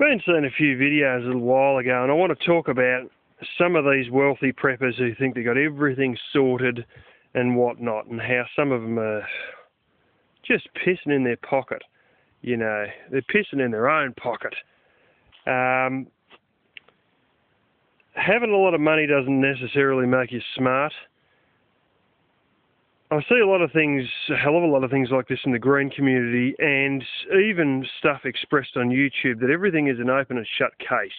Been seeing a few videos a little while ago, and I want to talk about some of these wealthy preppers who think they got everything sorted and whatnot, and how some of them are just pissing in their pocket. You know, they're pissing in their own pocket. Having a lot of money doesn't necessarily make you smart. I see a lot of things, a hell of a lot of things like this in the green community, and even stuff expressed on YouTube that everything is an open and shut case.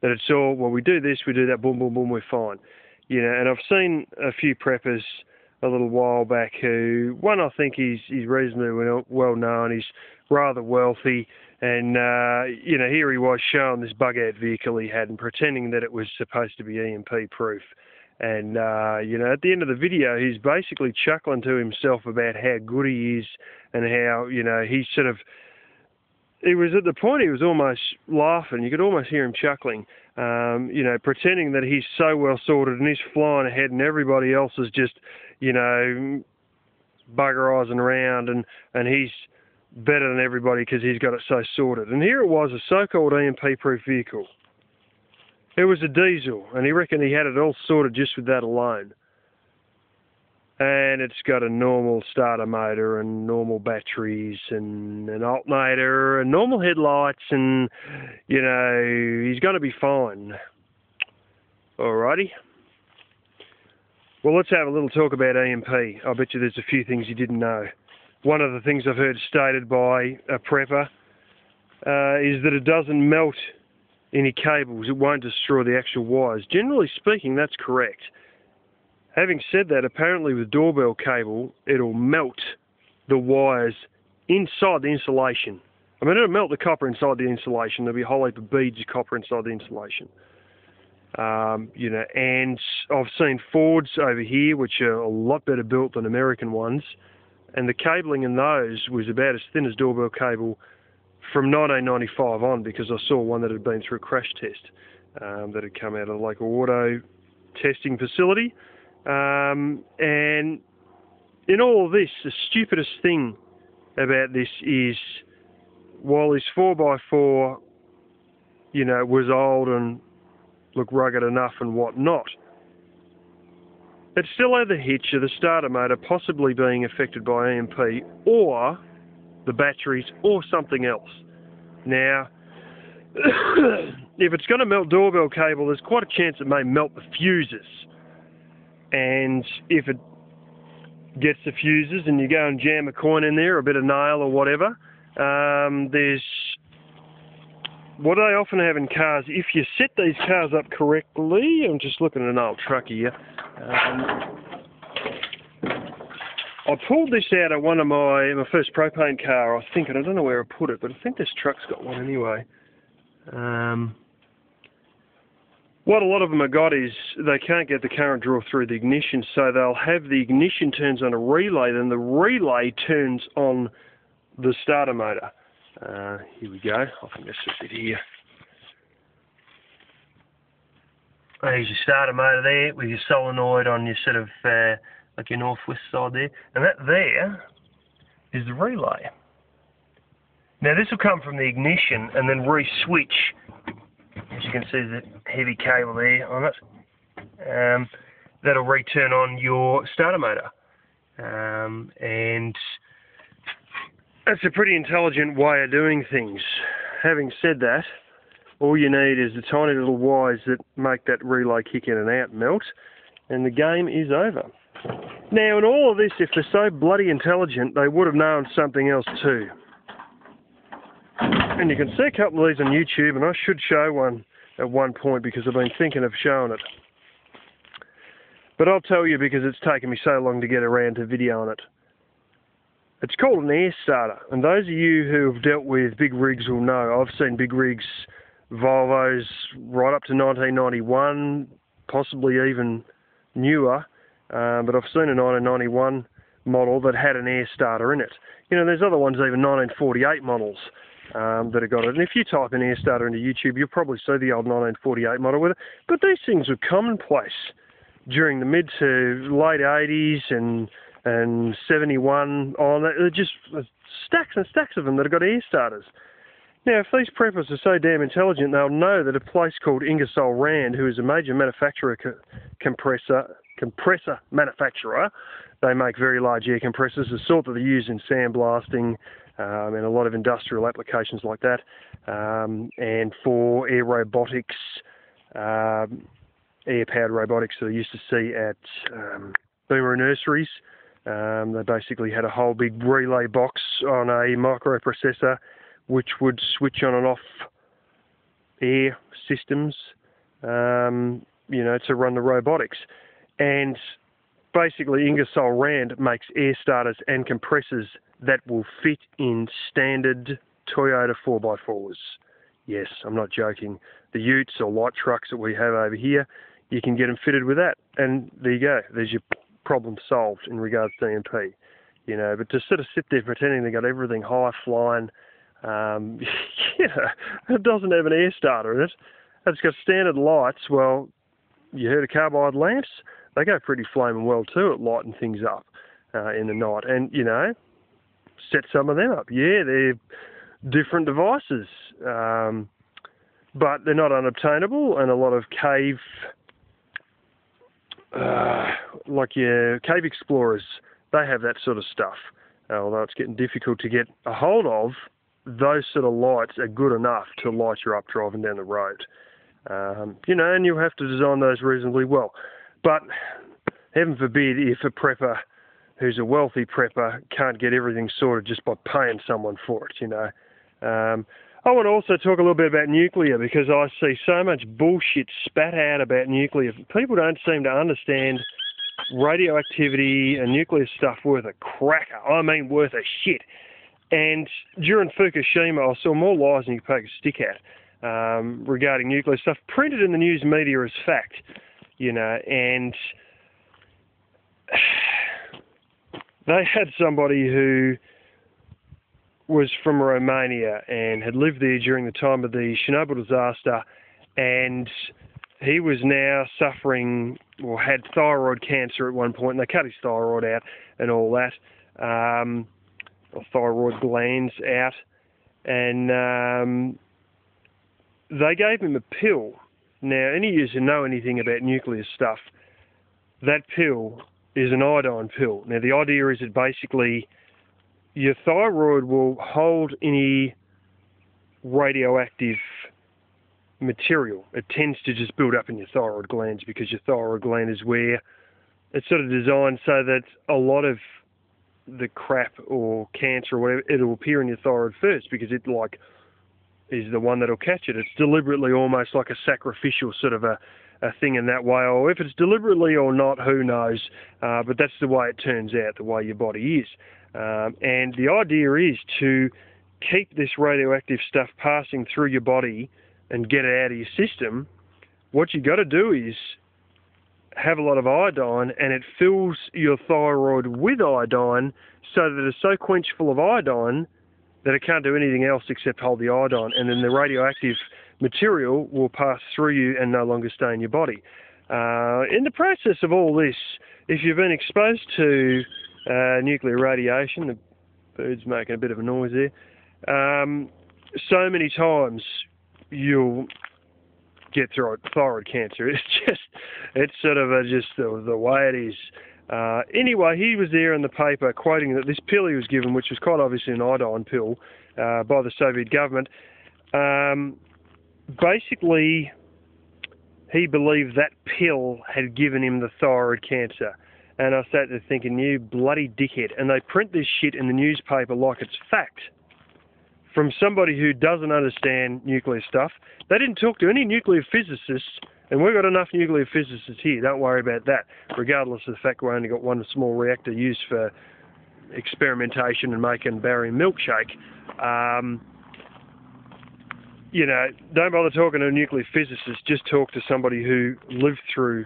That it's all, well, we do this, we do that, boom, boom, boom, we're fine. You know, and I've seen a few preppers a little while back who, one, I think he's reasonably well known, he's rather wealthy, and, you know, here he was showing this bug-out vehicle he had and pretending that it was supposed to be EMP proof. And, you know, at the end of the video, he's basically chuckling to himself about how good he is and how, you know, he sort of, he was at the point he was almost laughing. You could almost hear him chuckling, you know, pretending that he's so well sorted and he's flying ahead and everybody else is just, you know, buggerising around and he's better than everybody because he's got it so sorted. And here it was, a so-called EMP-proof vehicle. It was a diesel, and he reckoned he had it all sorted just with that alone. And it's got a normal starter motor and normal batteries and an alternator and normal headlights and, you know, he's going to be fine. Alrighty. Well, let's have a little talk about EMP. I bet you there's a few things you didn't know. One of the things I've heard stated by a prepper is that it doesn't melt any cables, it won't destroy the actual wires. Generally speaking, that's correct. Having said that, apparently with doorbell cable, it'll melt the wires inside the insulation. I mean, it'll melt the copper inside the insulation. There'll be a whole heap of beads of copper inside the insulation. You know, and I've seen Fords over here, which are a lot better built than American ones, and the cabling in those was about as thin as doorbell cable from 1995 on, because I saw one that had been through a crash test that had come out of the local auto testing facility. And in all of this, the stupidest thing about this is, while this 4x4, you know, was old and looked rugged enough and whatnot, it still had the hitch of the starter motor possibly being affected by EMP or the batteries or something else. Now, if it's going to melt doorbell cable, there's quite a chance it may melt the fuses. And if it gets the fuses and you go and jam a coin in there, a bit of nail or whatever, there's what I often have in cars. If you set these cars up correctly, I'm just looking at an old truck here. I pulled this out of one of my first propane car, I think, and I don't know where I put it, but I think this truck's got one anyway. What a lot of them have got is they can't get the current draw through the ignition, so they'll have the ignition turns on a relay, then the relay turns on the starter motor. Here we go. I think that's just it here. There's your starter motor there with your solenoid on your sort of like your northwest side there, and that there is the relay. Now this will come from the ignition and then re-switch. As you can see, the heavy cable there on it. That'll return on your starter motor, and that's a pretty intelligent way of doing things. Having said that, all you need is the tiny little wires that make that relay kick in and out and melt, and the game is over. Now, in all of this, if they're so bloody intelligent, they would have known something else too. And you can see a couple of these on YouTube, and I should show one at one point because I've been thinking of showing it. But I'll tell you because it's taken me so long to get around to videoing it. It's called an air starter, and those of you who have dealt with big rigs will know. I've seen big rigs, Volvos, right up to 1991, possibly even newer. But I've seen a 1991 model that had an air starter in it. You know, there's other ones, even 1948 models that have got it. And if you type an air starter into YouTube, you'll probably see the old 1948 model with it. But these things were commonplace during the mid to late 80s and 71 on. Just stacks and stacks of them that have got air starters. Now, if these preppers are so damn intelligent, they'll know that a place called Ingersoll Rand, who is a major manufacturer, compressor manufacturer, they make very large air compressors, the sort that they use in sandblasting and a lot of industrial applications like that, and for air robotics, air-powered robotics that I used to see at Boomer Nurseries. They basically had a whole big relay box on a microprocessor which would switch on and off air systems, to run the robotics. And basically Ingersoll Rand makes air starters and compressors that will fit in standard Toyota 4x4s. Yes, I'm not joking. The utes or light trucks that we have over here, you can get them fitted with that. And there you go. There's your problem solved in regards to EMP. But to sort of sit there pretending they got everything high flying, it doesn't have an air starter in it. It's got standard lights. Well, you heard of carbide lamps? They go pretty flaming well too at lighting things up in the night. And, set some of them up. Yeah, they're different devices, but they're not unobtainable, and a lot of cave, like your cave explorers, they have that sort of stuff. Although it's getting difficult to get a hold of, those sort of lights are good enough to light you up driving down the road. And you'll have to design those reasonably well. But heaven forbid if a prepper who's a wealthy prepper can't get everything sorted just by paying someone for it, I want to also talk a little bit about nuclear, because I see so much bullshit spat out about nuclear. People don't seem to understand radioactivity and nuclear stuff worth a cracker. I mean worth a shit. And during Fukushima, I saw more lies than you could poke a stick at regarding nuclear stuff, printed in the news media as fact, and they had somebody who was from Romania and had lived there during the time of the Chernobyl disaster, and he was now suffering, or had thyroid cancer at one point, and they cut his thyroid out and all that, or thyroid glands out, and they gave him a pill. Now, any of you who know anything about nuclear stuff, that pill is an iodine pill. Now, the idea is that basically your thyroid will hold any radioactive material. It tends to just build up in your thyroid glands, because your thyroid gland is where it's sort of designed so that a lot of the crap or cancer or whatever, it'll appear in your thyroid first, because it is the one that'll catch it. It's deliberately almost like a sacrificial sort of a thing in that way, or if it's deliberately or not, who knows, but that's the way it turns out, the way your body is. And the idea is to keep this radioactive stuff passing through your body and get it out of your system. What you got to do is have a lot of iodine, and it fills your thyroid with iodine so that it's so quench full of iodine that it can't do anything else except hold the iodine, and then the radioactive material will pass through you and no longer stay in your body. In the process of all this, if you've been exposed to nuclear radiation, the bird's making a bit of a noise there, so many times you'll get thyroid cancer. It's sort of just the way it is. Anyway, he was there in the paper quoting that this pill he was given, which was quite obviously an iodine pill by the Soviet government, basically he believed that pill had given him the thyroid cancer. And I sat there thinking, you bloody dickhead. And they print this shit in the newspaper like it's fact from somebody who doesn't understand nuclear stuff. They didn't talk to any nuclear physicists, and we've got enough nuclear physicists here, don't worry about that, regardless of the fact we only got one small reactor used for experimentation and making barium milkshake. Don't bother talking to a nuclear physicist, just talk to somebody who lived through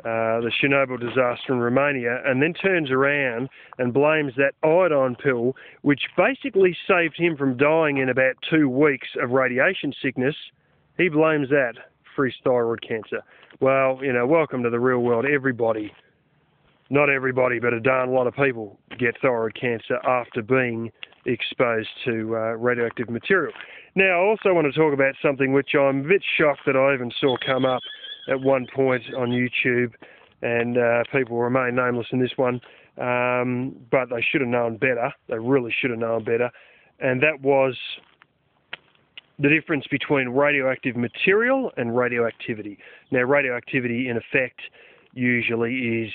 the Chernobyl disaster in Romania, and then turns around and blames that iodine pill, which basically saved him from dying in about 2 weeks of radiation sickness. He blames that for his thyroid cancer. Well, welcome to the real world. Everybody, not everybody, but a darn lot of people get thyroid cancer after being exposed to radioactive material. Now, I also want to talk about something which I'm a bit shocked that I even saw come up at one point on YouTube, and people remain nameless in this one, but they should have known better. They really should have known better, and that was the difference between radioactive material and radioactivity. Now, radioactivity, in effect, usually is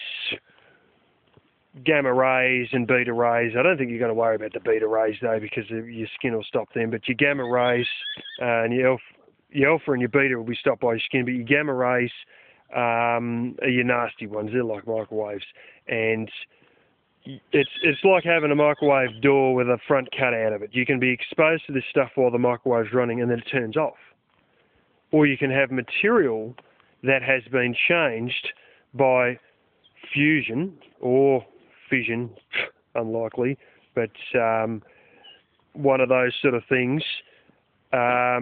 gamma rays and beta rays. I don't think you're going to worry about the beta rays, though, because your skin will stop them. But your gamma rays and your alpha and your beta will be stopped by your skin. But your gamma rays are your nasty ones. They're like microwaves. And it's like having a microwave door with a front cut out of it. You can be exposed to this stuff while the microwave's running and then it turns off. Or you can have material that has been changed by fusion or fission, unlikely, but one of those sort of things. I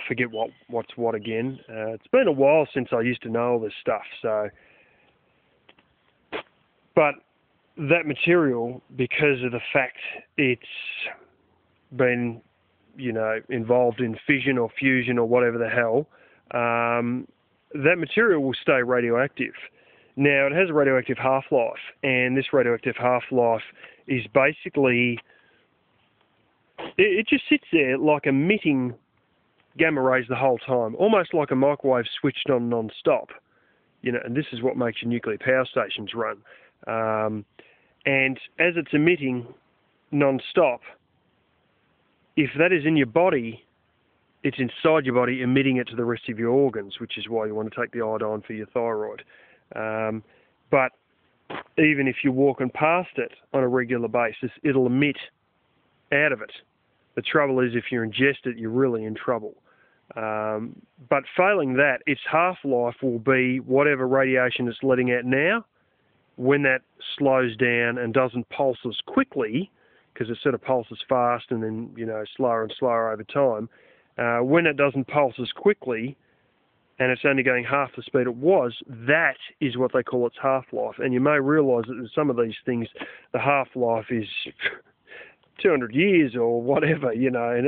forget what's what again. It's been a while since I used to know all this stuff. But that material, because of the fact it's been, involved in fission or fusion or whatever the hell, that material will stay radioactive. Now, it has a radioactive half-life, and this radioactive half-life is basically, it just sits there like emitting gamma rays the whole time, almost like a microwave switched on non-stop. And this is what makes your nuclear power stations run. And as it's emitting non-stop, if that is in your body, it's inside your body emitting it to the rest of your organs, which is why you want to take the iodine for your thyroid. But even if you're walking past it on a regular basis, it'll emit out of it. The trouble is, if you ingest it, you're really in trouble. But failing that, its half-life will be whatever radiation it's letting out now. When that slows down and doesn't pulse as quickly, because it sort of pulses fast and then, slower and slower over time, when it doesn't pulse as quickly and it's only going half the speed it was, that is what they call its half-life. And you may realise that some of these things, the half-life is 200 years or whatever, and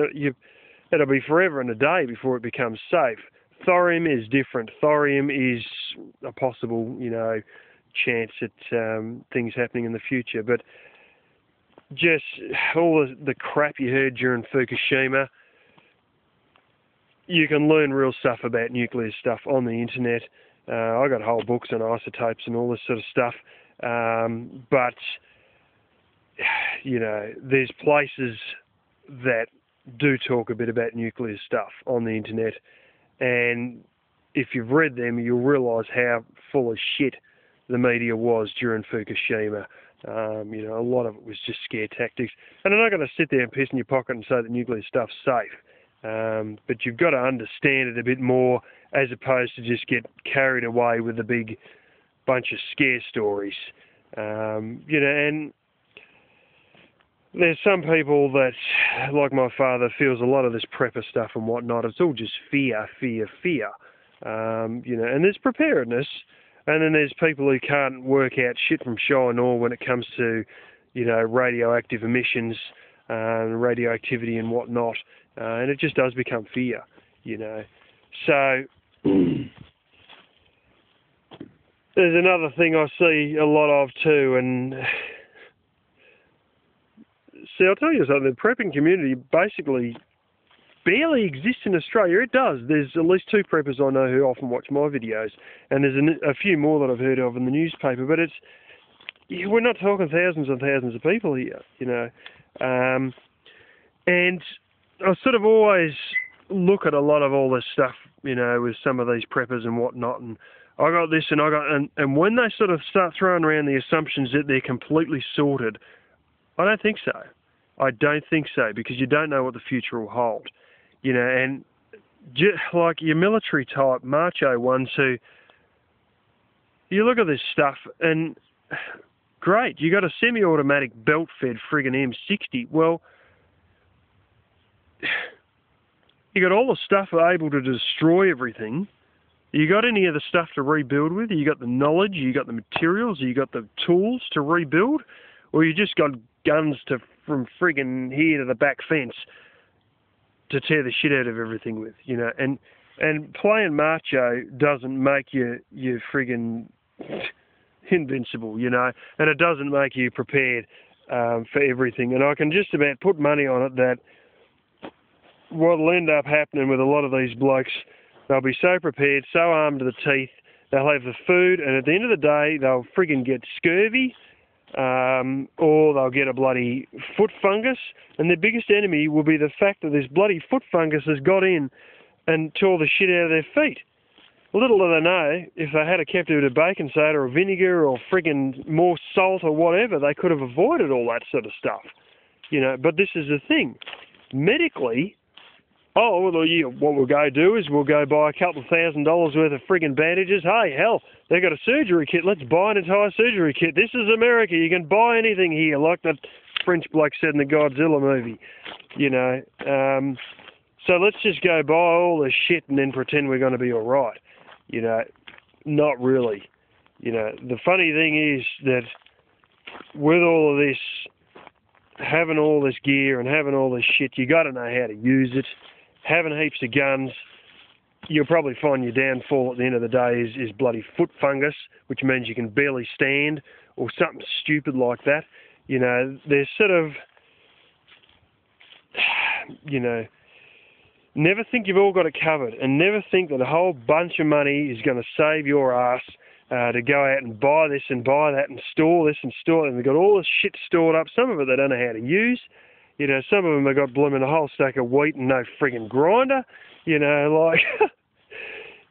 it'll be forever and a day before it becomes safe. Thorium is different. Thorium is a possible, chance at things happening in the future. But just all the crap you heard during Fukushima, you can learn real stuff about nuclear stuff on the internet. I got whole books on isotopes and all this sort of stuff. But, there's places that do talk a bit about nuclear stuff on the internet. And if you've read them, you'll realise how full of shit the media was during Fukushima. A lot of it was just scare tactics. And I'm not going to sit there and piss in your pocket and say that nuclear stuff's safe. But you've got to understand it a bit more as opposed to just get carried away with a big bunch of scare stories. And there's some people that, like my father, feels a lot of this prepper stuff and whatnot. It's all just fear. And there's preparedness. And then there's people who can't work out shit from show and awe when it comes to, radioactive emissions, radioactivity and whatnot. And it just does become fear, So there's another thing I see a lot of too, and see, I'll tell you something, the prepping community basically barely exists in Australia. It does. There's at least 2 preppers I know who often watch my videos, and there's a few more that I've heard of in the newspaper, but we're not talking thousands and thousands of people here, and I sort of always look at a lot of all this stuff, with some of these preppers and whatnot, and I got this and and when they sort of start throwing around the assumptions that they're completely sorted, I don't think so. I don't think so, because you don't know what the future will hold. And like your military type macho ones who, you look at this stuff and great, you got a semi-automatic belt-fed friggin' M60. Well, you got all the stuff able to destroy everything. You got any of the stuff to rebuild with? You got the knowledge, you got the materials, you got the tools to rebuild? Or you just got guns from friggin' here to the back fence? to tear the shit out of everything with, you know. And playing macho doesn't make you friggin' invincible, you know, and it doesn't make you prepared for everything. And I can just about put money on it that what'll end up happening with a lot of these blokes, they'll be so prepared, so armed to the teeth, they'll have the food, and at the end of the day, they'll friggin' get scurvy, or they'll get a bloody foot fungus, and their biggest enemy will be the fact that this bloody foot fungus has got in and tore the shit out of their feet. Little do they know, if they had kept it with baking soda or vinegar or friggin' more salt or whatever, they could have avoided all that sort of stuff. You know, but this is the thing. Medically, what we'll go do is we'll go buy a couple of $1,000 worth of friggin' bandages. Hey, hell, they got a surgery kit. Let's buy an entire surgery kit. This is America. You can buy anything here, like that French bloke said in the Godzilla movie. You know, so let's just go buy all this shit and then pretend we're going to be all right. You know, not really. You know, the funny thing is that with all of this, having all this gear and having all this shit, you got to know how to use it. Having heaps of guns, you'll probably find your downfall at the end of the day is bloody foot fungus, which means you can barely stand, or something stupid like that. You know, there's sort of, you know, never think you've all got it covered, and never think that a whole bunch of money is going to save your ass to go out and buy this and buy that and store this and store it. And they've got all this shit stored up. Some of it they don't know how to use. You know, some of them have got blooming a whole stack of wheat and no friggin' grinder. You know, like,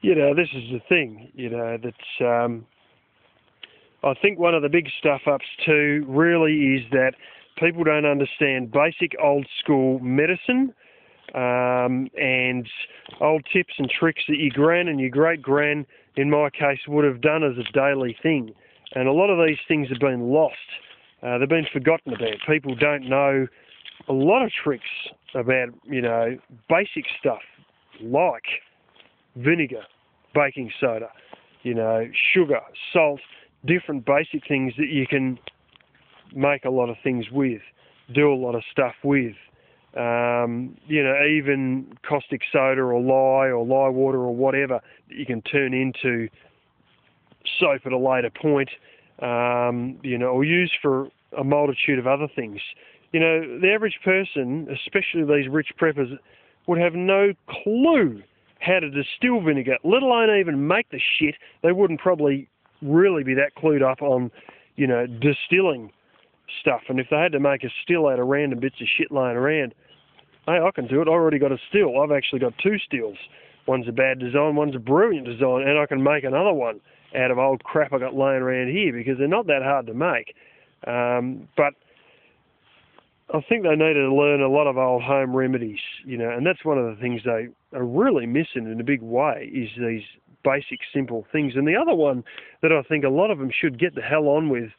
you know, this is the thing, you know, that's, I think one of the big stuff-ups too really is that people don't understand basic old school medicine, and old tips and tricks that your gran and your great-gran, in my case, would have done as a daily thing. And a lot of these things have been lost. They've been forgotten about. People don't know a lot of tricks about, you know, basic stuff like vinegar, baking soda, you know, sugar, salt, different basic things that you can make a lot of things with, do a lot of stuff with. You know, even caustic soda or lye water or whatever that you can turn into soap at a later point, you know, or use for a multitude of other things. You know, the average person, especially these rich preppers, would have no clue how to distill vinegar, let alone even make the shit. They wouldn't probably really be that clued up on, you know, distilling stuff. And if they had to make a still out of random bits of shit laying around, hey, I can do it. I already got a still. I've actually got two stills. One's a bad design, one's a brilliant design, and I can make another one out of old crap I got laying around here because they're not that hard to make. But I think they need to learn a lot of old home remedies, you know, and that's one of the things they are really missing in a big way is these basic, simple things. And the other one that I think a lot of them should get the hell on with,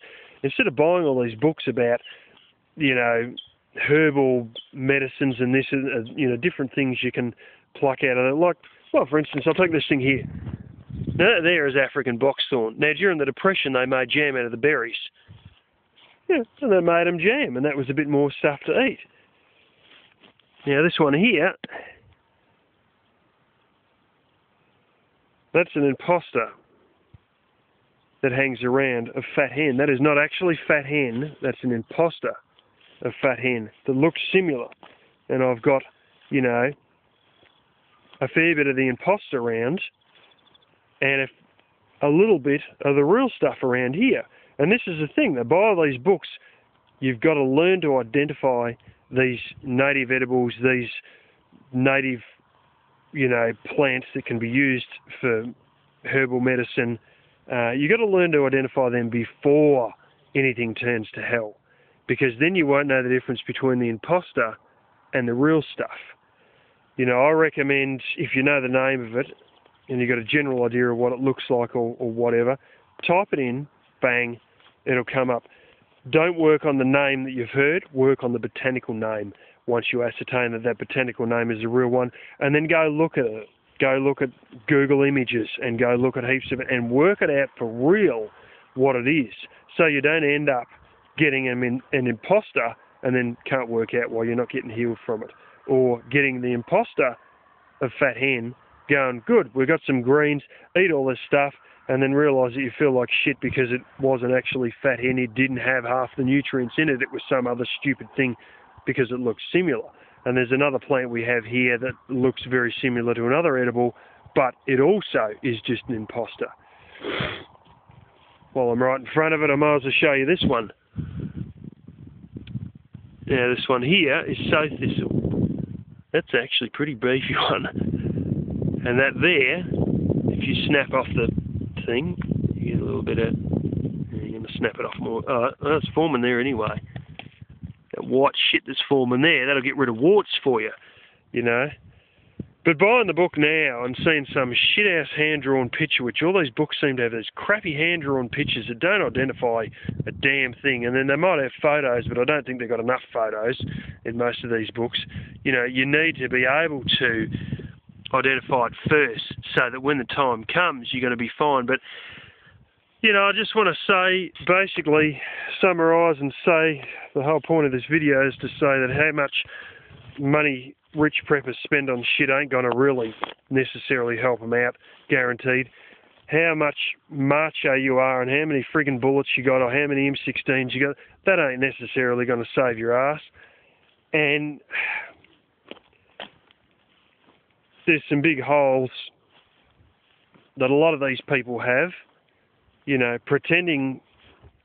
instead of buying all these books about, you know, herbal medicines and this, you know, different things you can pluck out of it. Like, well, for instance, I'll take this thing here. Now, there is African boxthorn. Now, during the Depression, they made jam out of the berries. Yeah, and they made them jam, and that was a bit more stuff to eat. Now, this one here, that's an imposter that hangs around a fat hen. That is not actually fat hen, that's an imposter of fat hen that looks similar. And I've got, you know, a fair bit of the imposter around and a little bit of the real stuff around here. And this is the thing, they buy these books, you've got to learn to identify these native edibles, these native, you know, plants that can be used for herbal medicine. You've got to learn to identify them before anything turns to hell, because then you won't know the difference between the imposter and the real stuff. You know, I recommend, if you know the name of it, and you've got a general idea of what it looks like or whatever, type it in, bang, it'll come up. Don't work on the name that you've heard, work on the botanical name once you ascertain that that botanical name is a real one, and then go look at it. Go look at Google images and go look at heaps of it and work it out for real what it is, so you don't end up getting an imposter and then can't work out why you're not getting healed from it. or getting the imposter of fat hen going, good, we've got some greens, eat all this stuff, and then realise that you feel like shit because it wasn't actually fat hen, it didn't have half the nutrients in it, it was some other stupid thing because it looks similar. And there's another plant we have here that looks very similar to another edible, but it also is just an imposter. While I'm right in front of it, I might as well show you this one. Now this one here is sow thistle. That's actually a pretty beefy one. And that there, if you snap off the thing, you get a little bit of, you're going to snap it off more. Oh, it's forming there anyway. That white shit that's forming there, that'll get rid of warts for you, you know. But buying the book now and seeing some shit-ass hand-drawn picture, which all these books seem to have these crappy hand-drawn pictures that don't identify a damn thing, and then they might have photos, but I don't think they've got enough photos in most of these books. You know, you need to be able to identify it first so that when the time comes, you're going to be fine. But, you know, I just want to say, basically, summarise and say the whole point of this video is to say that how much money rich preppers spend on shit ain't going to really necessarily help them out, guaranteed. How much macho you are and how many friggin' bullets you got or how many M16s you got, that ain't necessarily going to save your ass. And there's some big holes that a lot of these people have, you know, pretending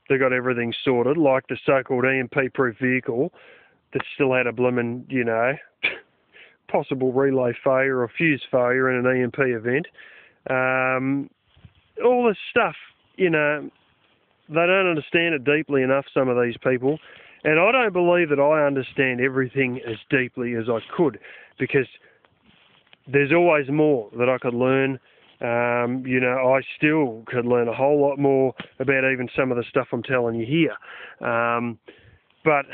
they got everything sorted, like the so-called EMP-proof vehicle that still had a blooming, you know, possible relay failure or fuse failure in an EMP event. All this stuff, you know, they don't understand it deeply enough, some of these people. And I don't believe that I understand everything as deeply as I could, because there's always more that I could learn. You know, I still could learn a whole lot more about even some of the stuff I'm telling you here. But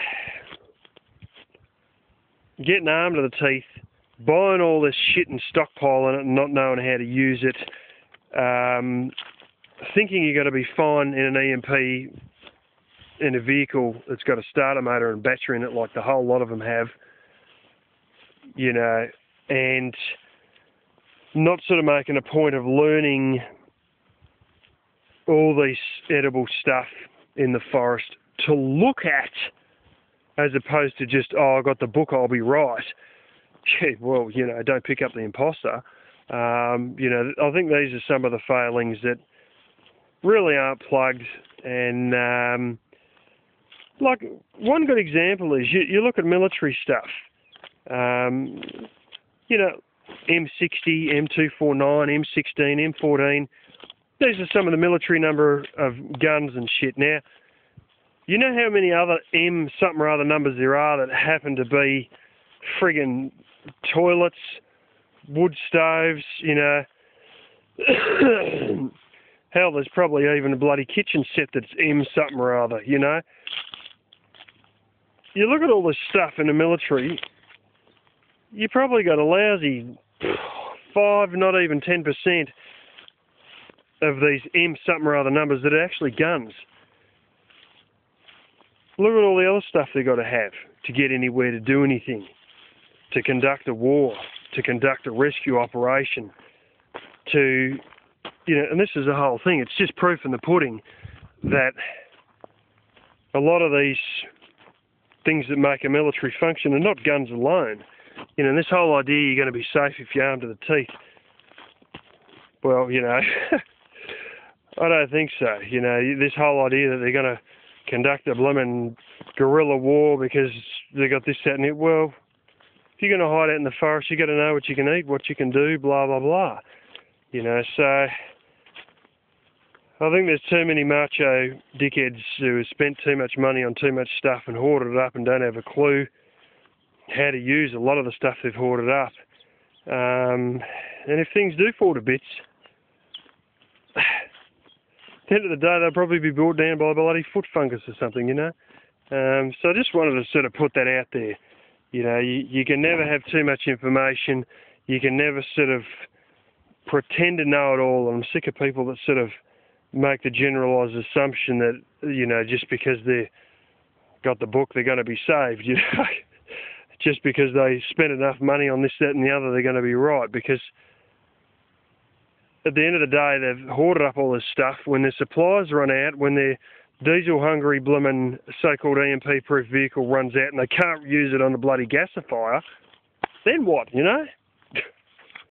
getting armed to the teeth, buying all this shit and stockpiling it and not knowing how to use it, thinking you're going to be fine in an EMP in a vehicle that's got a starter motor and battery in it like the whole lot of them have, you know, and not sort of making a point of learning all these edible stuff in the forest to look at, as opposed to just, oh, I got the book, I'll be right. Gee, well, you know, don't pick up the imposter. You know, I think these are some of the failings that really aren't plugged. And like one good example is you look at military stuff. You know, M60, M249, M16, M14. These are some of the military number of guns and shit. Now, you know how many other M something or other numbers there are that happen to be friggin' toilets, wood stoves, you know. Hell, there's probably even a bloody kitchen set that's M something or other, you know. You look at all this stuff in the military, you probably got a lousy 5, not even 10% of these M something or other numbers that are actually guns. Look at all the other stuff they've got to have to get anywhere, to do anything, to conduct a war, to conduct a rescue operation, to, you know, and this is the whole thing. It's just proof in the pudding that a lot of these things that make a military function are not guns alone. You know, this whole idea you're going to be safe if you're armed to the teeth, well, you know, I don't think so. You know, this whole idea that they're going to conduct a blooming guerrilla war because they got this, that, and it. Well, if you're going to hide out in the forest, you got to know what you can eat, what you can do, blah, blah, blah. You know, so I think there's too many macho dickheads who have spent too much money on too much stuff and hoarded it up and don't have a clue how to use a lot of the stuff they've hoarded up. And if things do fall to bits, at the end of the day, they'll probably be brought down by a bloody foot fungus or something, you know. So I just wanted to sort of put that out there. You know, you can never have too much information. You can never sort of pretend to know it all. I'm sick of people that sort of make the generalised assumption that, you know, just because they've got the book, they're going to be saved, you know. just because they spent enough money on this, that and the other, they're going to be right. Because at the end of the day, they've hoarded up all this stuff. When their supplies run out, when their diesel-hungry blooming so-called EMP-proof vehicle runs out and they can't use it on a bloody gasifier, then what, you know?